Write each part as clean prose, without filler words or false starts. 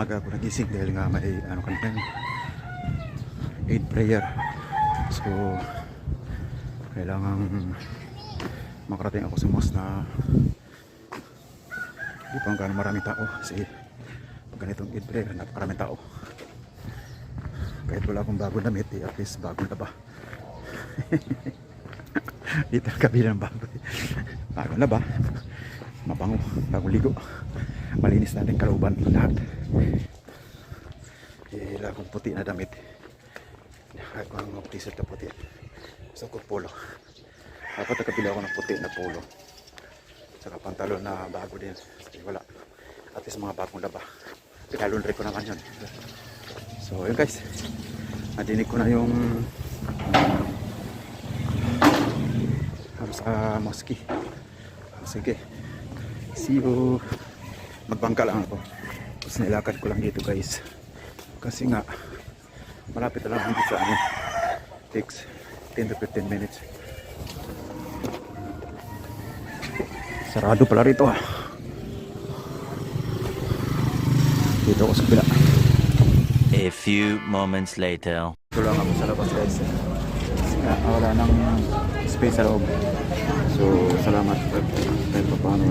maaga ako nagising dahil nga may ano kanina Eid prayer. So kailangan makarating ako sa mosque na di pa gano'ng maraming tao kasi pag ganitong Eid prayer napakaraming tao. Kahit wala akong bagong damit, at least bagong laba. Dito ang kabila ng bago. Bagong laba, mabango, bagong ligo, malinis na rin kalooban lahat. Hila akong puti na damit. Kahit kung ang t-shirt na puti. Gusto ko polo. Dapat nakabila ako ng puti na polo. Saka pantalon na bago din. Kasi wala. At least mga bagong laba. Pinalunry ko naman yun. So yun guys. Nadinig ko na yung sa mosque. Sige. See you. Magbangka lang ako. Tapos nilakad ko lang dito guys. Kasi nga malapit na lang dito sa amin. Takes 10 to 15 minutes. Sarado pala rito ah. Dito ako sa kabila. A few moments later. Ito lang ako sa labas guys. Kasi nga wala nang space sa loob. So salamat kahit pa paano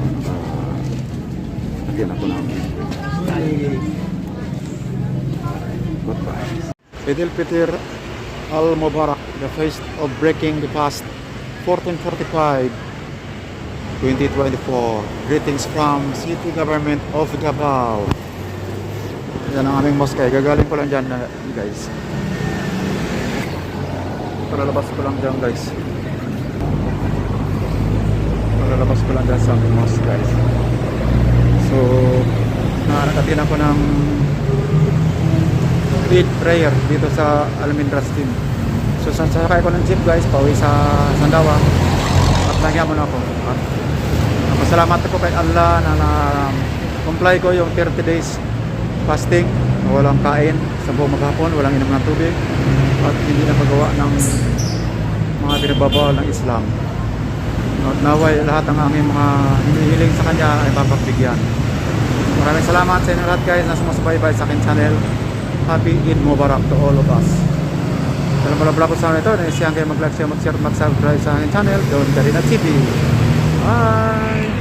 lagyan ako ng goodbye. Eid al-Fitr al-Mubarak, the feast of breaking the fast 1445 2024. Greetings from City Government of Davao. Yan ang aming mosque. Gagaling ko lang dyan guys. Paralabas ko lang dyan guys. Paralabas ko lang dyan sa aming mosque guys. So nakakatin ako ng Eid prayer dito sa Almendras team. So sasakay ko ng jeep guys, pauwi sa Sandawa. At nagyamon ako. At pasalamat ako kay Allah na comply ko yung 30 days fasting, walang kain sa buong maghapon, walang inom ng tubig, at hindi na magawa ng mga pinagbabawal ng Islam. At naway lahat ang aming mga hinihiling sa kanya ay papagbigyan. Maraming salamat sa inyo lahat guys na sumusubaybay sa akin channel. Happy Eid Mubarak to all of us. Sa mga vlog ko sa ito, naisiyan kayo mag-like, mag-share, mag-subscribe sa akin channel, Don Karina TV. Bye!